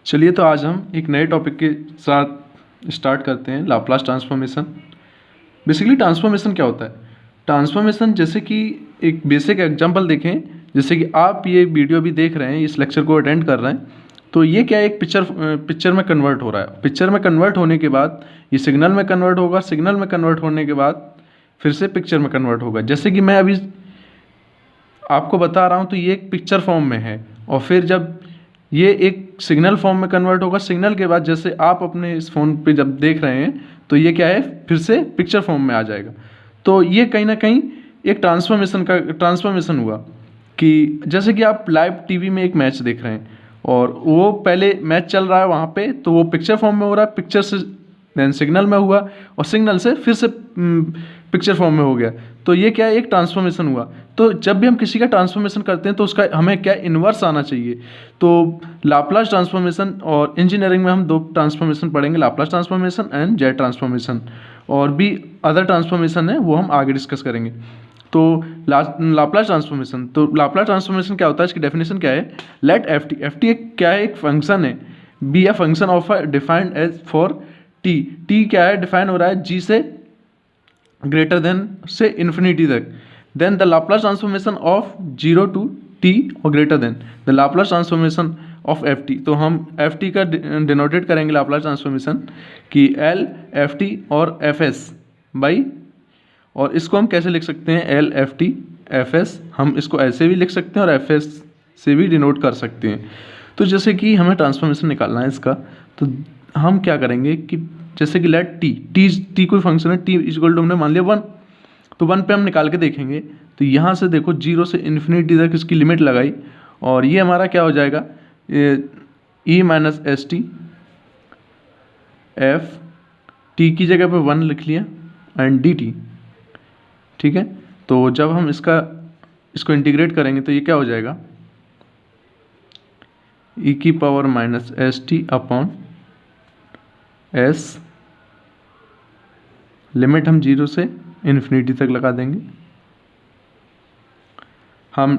चलिए तो आज हम एक नए टॉपिक के साथ स्टार्ट करते हैं, लाप्लास ट्रांसफॉर्मेशन। बेसिकली ट्रांसफॉर्मेशन क्या होता है? ट्रांसफॉर्मेशन जैसे कि एक बेसिक एग्जांपल देखें, जैसे कि आप ये वीडियो भी देख रहे हैं, इस लेक्चर को अटेंड कर रहे हैं, तो ये क्या है, एक पिक्चर में कन्वर्ट हो रहा है। पिक्चर में कन्वर्ट होने के बाद ये सिग्नल में कन्वर्ट होगा, सिग्नल में कन्वर्ट होने के बाद फिर से पिक्चर में कन्वर्ट होगा। जैसे कि मैं अभी आपको बता रहा हूँ तो ये एक पिक्चर फॉर्म में है, और फिर जब ये एक सिग्नल फॉर्म में कन्वर्ट होगा, सिग्नल के बाद जैसे आप अपने इस फ़ोन पे जब देख रहे हैं तो ये क्या है, फिर से पिक्चर फॉर्म में आ जाएगा। तो ये कहीं ना कहीं एक ट्रांसफॉर्मेशन हुआ कि जैसे कि आप लाइव टीवी में एक मैच देख रहे हैं और वो पहले मैच चल रहा है वहाँ पे, तो वो पिक्चर फॉर्म में हो रहा है, पिक्चर से देन सिग्नल में हुआ और सिग्नल से फिर से पिक्चर फॉर्म में हो गया। तो ये क्या है, एक ट्रांसफॉर्मेशन हुआ। तो जब भी हम किसी का ट्रांसफॉर्मेशन करते हैं तो उसका हमें क्या इन्वर्स आना चाहिए। तो लाप्लास ट्रांसफॉर्मेशन, और इंजीनियरिंग में हम दो ट्रांसफॉर्मेशन पढ़ेंगे, Laplace transformation and Z transformation, और भी अदर ट्रांसफॉर्मेशन है वो हम आगे डिस्कस करेंगे। तो लाप्लास ट्रांसफॉर्मेशन क्या होता है, इसकी डेफिनेशन क्या है? लेट एफ टी एक क्या है, एक फंक्शन है, be a function of a defined as for T. T क्या है, डिफाइन हो रहा है जी से ग्रेटर देन से इन्फिनिटी तक। Then the Laplace transformation of zero to T और greater than the Laplace transformation of F T. तो हम एफ टी का डिनोटेट करेंगे लाप्लास ट्रांसफॉर्मेशन कि एल एफ टी और एफ एस बाई, और इसको हम कैसे लिख सकते हैं, L F T F S, हम इसको ऐसे भी लिख सकते हैं और एफ एस से भी डिनोट कर सकते हैं। तो जैसे कि हमें ट्रांसफॉर्मेशन निकालना है इसका, तो हम क्या करेंगे कि जैसे कि लेट टी कोई फंक्शन है, टी इक्वल टू हमने मान लिया 1, तो 1 पे हम निकाल के देखेंगे। तो यहाँ से देखो 0 से इन्फिनिटी तक इसकी लिमिट लगाई, और ये हमारा क्या हो जाएगा, E minus S T F T की जगह पे 1 लिख लिया एंड डी टी। ठीक है, तो जब हम इसको इंटीग्रेट करेंगे तो ये क्या हो जाएगा, ई की power minus S T upon S, limit हम 0 से इन्फिनिटी तक लगा देंगे। हम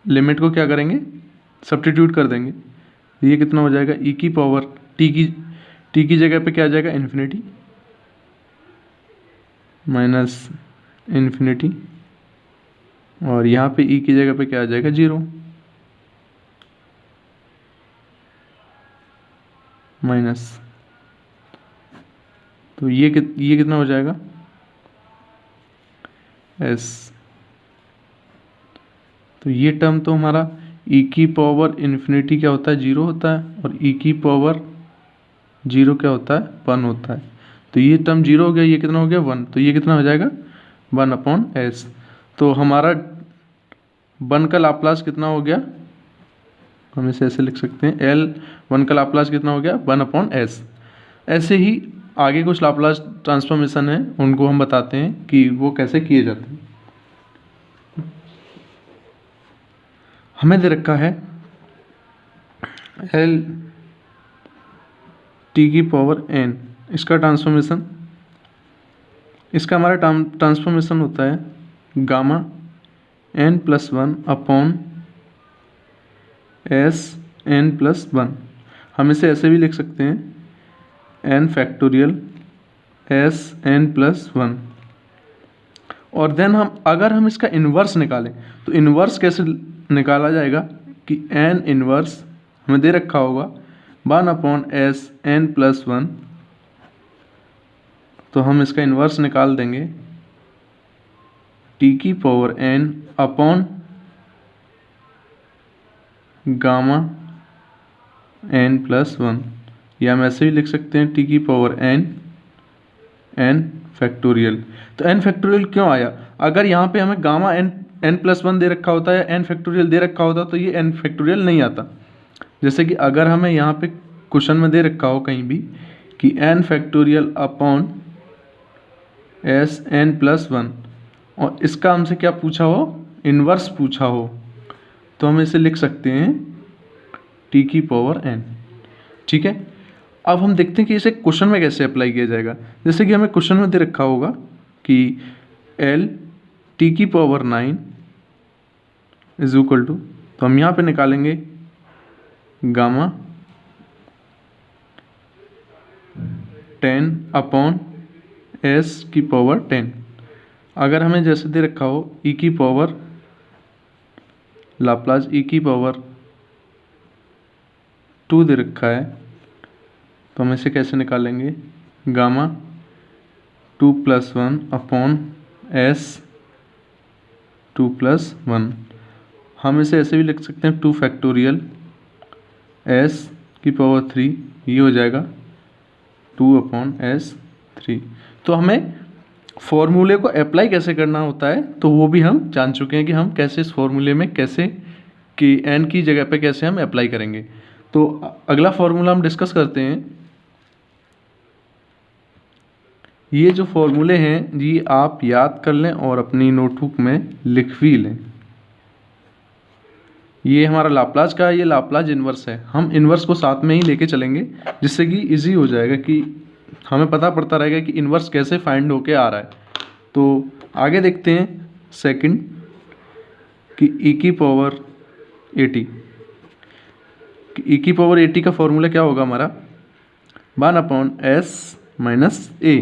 लिमिट को क्या करेंगे, सब्स्टिट्यूट कर देंगे। ये कितना हो जाएगा, ई की पावर टी की जगह पे क्या आ जाएगा, इन्फिनिटी माइनस इन्फिनिटी, और यहाँ पे ई की जगह पे क्या आ जाएगा, 0 माइनस। तो ये कितना हो जाएगा, एस। तो ये टर्म तो हमारा ई की पावर इन्फिनिटी क्या होता है, 0 होता है, और ई की पावर 0 क्या होता है, 1 होता है। तो ये टर्म 0 हो गया, ये कितना हो गया, 1। तो ये कितना हो जाएगा, 1 अपॉन एस। तो हमारा 1 का लाप्लास कितना हो गया, हम इसे ऐसे लिख सकते हैं, एल 1 का लाप्लास कितना हो गया, 1 अपॉन एस। ऐसे ही आगे कुछ लाप्लास ट्रांसफॉर्मेशन है, उनको हम बताते हैं कि वो कैसे किए जाते हैं। हमें दे रखा है एल टी की पावर एन, इसका ट्रांसफॉर्मेशन, इसका हमारा ट्रांसफॉर्मेशन होता है gamma N plus 1 upon S N plus 1। हम इसे ऐसे भी लिख सकते हैं, N factorial S N plus 1। और देन अगर हम इसका इन्वर्स निकालें तो इन्वर्स कैसे निकाला जाएगा कि एन इन्वर्स हमें दे रखा होगा 1 अपॉन एस एन प्लस 1। तो हम इसका इन्वर्स निकाल देंगे टी की power N upon gamma N plus 1, या हम ऐसे भी लिख सकते हैं टी की पावर एन फैक्टोरियल। तो एन फैक्टोरियल क्यों आया, अगर यहाँ पे हमें गामा एन प्लस 1 दे रखा होता है या एन फैक्टोरियल दे रखा होता तो ये एन फैक्टोरियल नहीं आता। जैसे कि अगर हमें यहाँ पे क्वेश्चन में दे रखा हो कहीं भी कि N factorial upon S N plus 1, और इसका हमसे क्या पूछा हो, इन्वर्स पूछा हो, तो हम इसे लिख सकते हैं टी की पावर एन। ठीक है, अब हम देखते हैं कि इसे क्वेश्चन में कैसे अप्लाई किया जाएगा। जैसे कि हमें क्वेश्चन में दे रखा होगा कि एल टी की पावर 9 इज इक्वल टू, तो हम यहाँ पे निकालेंगे गामा 10/s⁻10। अगर हमें जैसे दे रखा हो e की पावर लाप्लास e⁻² दे रखा है, तो हम इसे कैसे निकालेंगे? Gamma 2+1/s²+1। हम इसे ऐसे भी लिख सकते हैं 2 फैक्टोरियल s⁻³ ये हो जाएगा 2/s³। तो हमें फॉर्मूले को अप्लाई कैसे करना होता है तो वो भी हम जान चुके हैं कि हम कैसे इस फॉर्मूले में कैसे कि n की जगह पे कैसे हम अप्लाई करेंगे। तो अगला फॉर्मूला हम डिस्कस करते हैं। ये जो फॉर्मूले हैं जी आप याद कर लें और अपनी नोटबुक में लिख भी लें। ये हमारा लाप्लास का ये लाप्लास इन्वर्स है। हम इन्वर्स को साथ में ही लेके चलेंगे जिससे कि इजी हो जाएगा कि हमें पता पड़ता रहेगा कि इन्वर्स कैसे फाइंड होके आ रहा है। तो आगे देखते हैं सेकंड कि e⁻80 का फॉर्मूला क्या होगा हमारा? 1/s-a।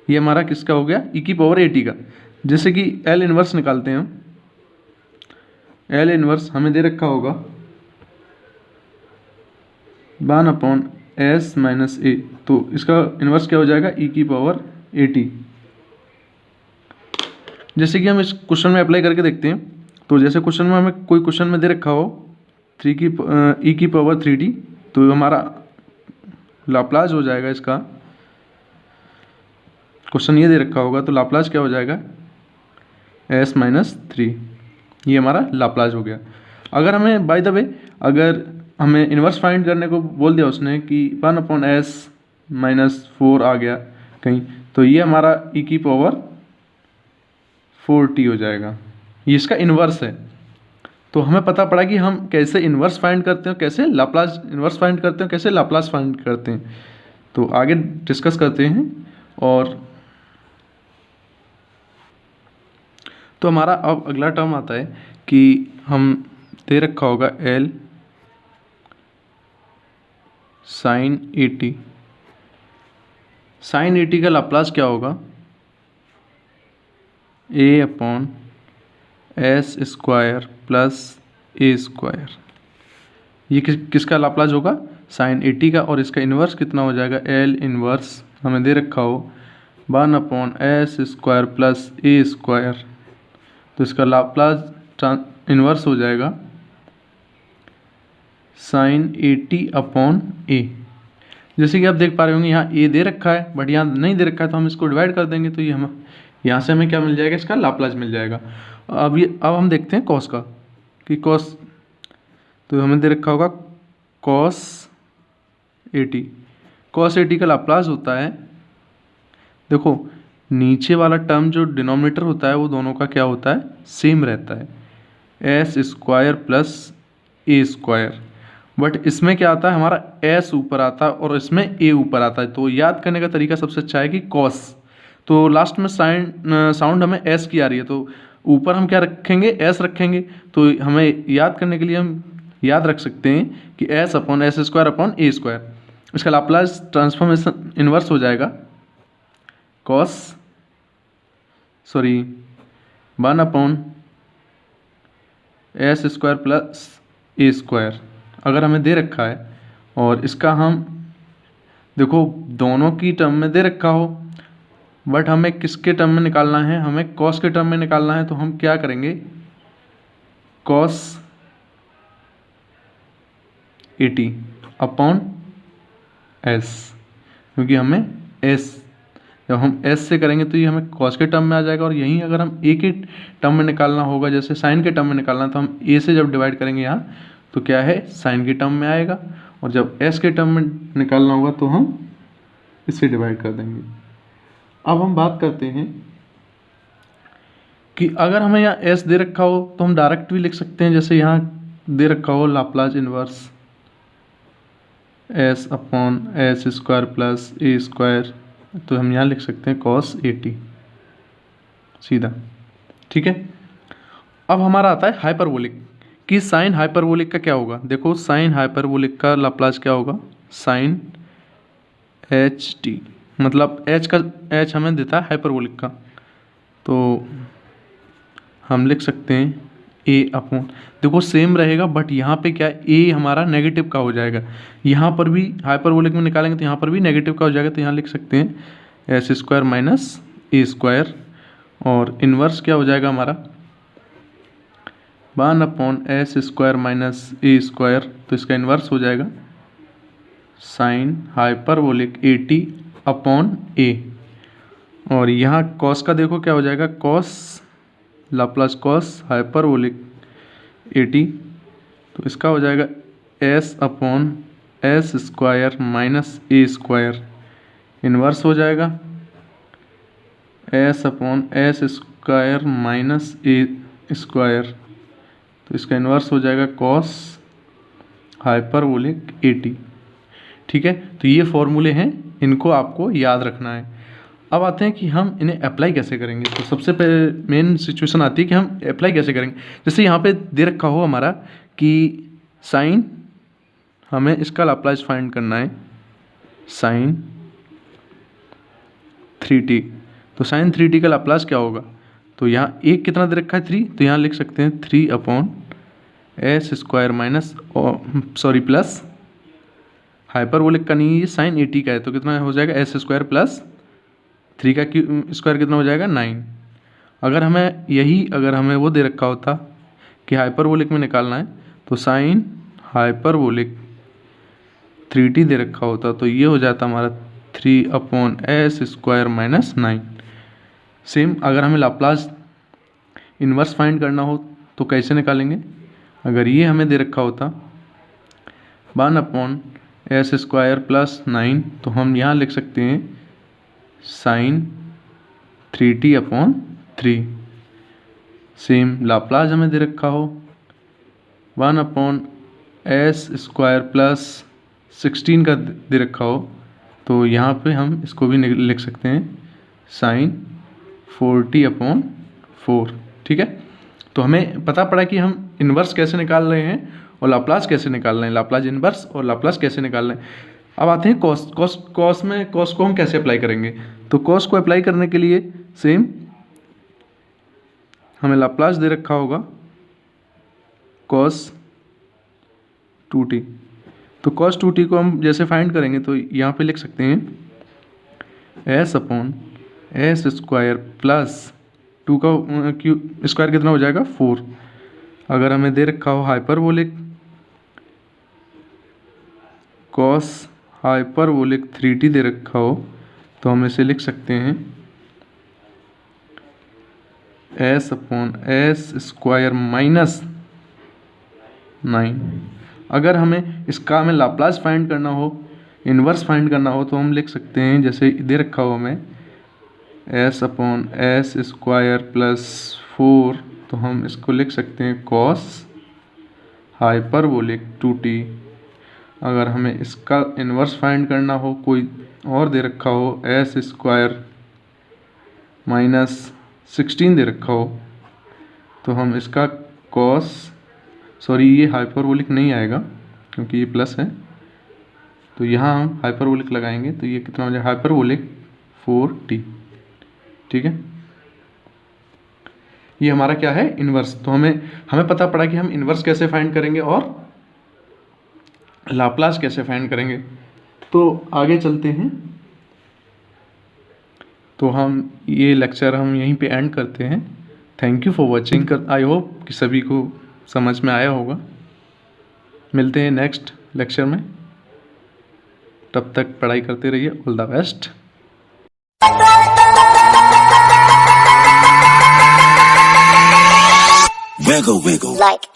ये हमारा किसका हो गया? e⁻80 का। जैसे कि L इन्वर्स निकालते हैं हम। L इन्वर्स हमें दे रखा होगा 1/s-a, तो इसका इन्वर्स क्या हो जाएगा? e⁻80। जैसे कि हम इस क्वेश्चन में अप्लाई करके देखते हैं। तो जैसे क्वेश्चन में हमें कोई क्वेश्चन में दे रखा हो e⁻3t, तो हमारा लाप्लास हो जाएगा इसका। क्वेश्चन ये दे रखा होगा तो लाप्लास क्या हो जाएगा? s-3। ये हमारा लाप्लास हो गया। अगर हमें बाय द वे अगर हमें इन्वर्स फाइंड करने को बोल दिया उसने कि 1/s-4 आ गया कहीं, तो ये हमारा e⁻4t हो जाएगा। ये इसका इन्वर्स है। तो हमें पता पड़ा कि हम कैसे इन्वर्स फाइंड करते हैं, कैसे लाप्लास इन्वर्स फाइंड करते हैं, कैसे लाप्लास फाइंड करते हैं। तो आगे डिस्कस करते हैं। और तो हमारा अब अगला टर्म आता है कि हम दे रखा होगा L sin 80। sin 80 का लाप्लास क्या होगा? a/s² + a²। ये किसका लाप्लास होगा? sin 80 का। और इसका इन्वर्स कितना हो जाएगा? L इन्वर्स हमें दे रखा हो 1/s² + a²। तो इसका लाप्लास इन्वर्स हो जाएगा sin 80/a। जैसे कि आप देख पा रहे होंगे यहाँ a दे रखा है बट यहाँ नहीं दे रखा है, तो हम इसको डिवाइड कर देंगे तो ये हम यहाँ से हमें क्या मिल जाएगा? इसका लाप्लास मिल जाएगा। अब हम देखते हैं कॉस का कि कॉस, तो हमें दे रखा होगा cos 80। cos 80 का लाप्लास होता है, देखो नीचे वाला टर्म जो डिनोमिनेटर होता है वो दोनों का क्या होता है? सेम रहता है, s² + a²। बट इसमें क्या आता है? हमारा s ऊपर आता है और इसमें a ऊपर आता है। तो याद करने का तरीका सबसे अच्छा है कि cos, तो लास्ट में साउंड हमें s की आ रही है, तो ऊपर हम क्या रखेंगे? s रखेंगे। तो हमें याद करने के लिए हम याद रख सकते हैं कि s/s²/a²। इसका लाप्लास ट्रांसफॉर्मेशन इन्वर्स हो जाएगा 1/s² + a²। अगर हमें दे रखा है और इसका हम देखो दोनों की टर्म में दे रखा हो, बट हमें किसके टर्म में निकालना है? हमें कॉस के टर्म में निकालना है। तो हम क्या करेंगे? cos 80/s, क्योंकि हमें s, जब हम s से करेंगे तो ये हमें cos के टर्म में आ जाएगा। और यहीं अगर हम a के टर्म में निकालना होगा, जैसे sin के टर्म में निकालना है, तो हम a से जब डिवाइड करेंगे यहाँ तो क्या है? sin के टर्म में आएगा। और जब s के टर्म में निकालना होगा तो हम इससे डिवाइड कर देंगे। अब हम बात करते हैं कि अगर हमें यहाँ s दे रखा हो तो हम डायरेक्ट भी लिख सकते हैं। जैसे यहाँ दे रखा हो लाप्लास इन्वर्स s/s² + a², तो हम यहाँ लिख सकते हैं cos 80 सीधा। ठीक है। अब हमारा आता है हाइपरबोलिक कि साइन हाइपरबोलिक का क्या होगा? देखो साइन हाइपरबोलिक का लाप्लास क्या होगा? साइन एच टी, मतलब एच हमें देता है हाइपरबोलिक का, तो हम लिख सकते हैं ए अपॉन, देखो सेम रहेगा बट यहाँ पे क्या ए हमारा नेगेटिव का हो जाएगा, यहाँ पर भी हाइपरबोलिक में निकालेंगे तो यहाँ पर भी नेगेटिव का हो जाएगा, तो यहाँ लिख सकते हैं S square minus A square, और इन्वर्स क्या हो जाएगा हमारा 1 upon S square minus A square, तो इसका इन्वर्स हो जाएगा sine hyperbolic A T upon A, और यहाँ कॉस का देखो क्या हो जाएगा, cos Laplace cos hyperbolic A T, तो इसका हो जाएगा S upon S square minus A square, inverse हो जाएगा S upon S square minus A square, तो इसका इन्वर्स हो जाएगा कॉस हाइपरबोलिक ए टी। ठीक है, तो ये फॉर्मूले हैं, इनको आपको याद रखना है। अब आते हैं कि हम इन्हें अप्लाई कैसे करेंगे। तो सबसे पहले मेन सिचुएशन आती है कि हम अप्लाई कैसे करेंगे। जैसे यहाँ पे दे रखा हो हमारा कि साइन, हमें इसका लाप्लास फाइंड करना है साइन 3t, तो साइन 3t का लाप्लास क्या होगा, तो यहाँ एक कितना दे रखा है 3, तो यहाँ लिख सकते हैं 3 upon S square minus plus hyperbolic का नहीं, ये साइन 80 का है, तो कितना हो जाएगा एस स्क्वायर प्लस 3 का स्क्वायर कितना हो जाएगा 9। अगर हमें वो दे रखा होता कि हाइपरबोलिक में निकालना है, तो साइन हाइपरबोलिक 3t दे रखा होता, तो ये हो जाता हमारा 3 upon S square minus 9। Same अगर हमें लाप्लास इन्वर्स फाइंड करना हो तो कैसे निकालेंगे, अगर ये हमें दे रखा होता 1 अपॉन एस स्क्वायर प्लस 9, तो हम यहाँ लिख सकते हैं sign 3t upon 3। Same Laplace हमें दे रखा हो 1 अपॉन एस स्क्वायर प्लस 16 का दे रखा हो, तो यहाँ पे हम इसको भी लिख सकते हैं साइन 40 अपॉन 4। ठीक है, तो हमें पता पड़ा कि हम इन्वर्स कैसे निकाल रहे हैं और लाप्लास कैसे निकाल रहे हैं, लाप्लास इन्वर्स और लाप्लास कैसे निकाल रहे हैं। अब आते हैं कॉस को हम कैसे अप्लाई करेंगे। तो कॉस को अप्लाई करने के लिए सेम हमें लाप्लास दे रखा होगा कॉस 2t, तो कॉस 2t को हम जैसे फाइंड करेंगे तो यहाँ पे लिख सकते हैं S upon S square plus 2 का स्क्वायर कितना हो जाएगा 4। अगर हमें दे रखा हो हाइपरबोलिक कॉस हाइपरबोलिक 3t दे रखा हो, तो हम इसे लिख सकते हैं S upon S square minus 9। अगर हमें लाप्लास फाइंड करना हो, इन्वर्स फाइंड करना हो, तो हम लिख सकते हैं जैसे दे रखा हो हमें S upon S square plus 4, तो हम इसको लिख सकते हैं कॉस हाइपरबोलिक 2t। अगर हमें इसका इन्वर्स फाइंड करना हो, कोई और दे रखा हो एस स्क्वायर माइनस 16 दे रखा हो, तो हम इसका ये हाइपरबोलिक नहीं आएगा क्योंकि ये प्लस है, तो यहाँ हम हाइपरबोलिक लगाएंगे, तो ये कितना हो जाएगा हाइपरबोलिक 4t। ठीक है, ये हमारा क्या है इन्वर्स। तो हमें पता पड़ा कि हम इन्वर्स कैसे फाइंड करेंगे और लाप्लास कैसे फाइंड करेंगे। तो आगे चलते हैं, तो हम ये लेक्चर हम यहीं पे एंड करते हैं। Thank you for watching. I hope कि सभी को समझ में आया होगा। मिलते हैं नेक्स्ट लेक्चर में, तब तक पढ़ाई करते रहिए। All the best. Wiggle, wiggle. Like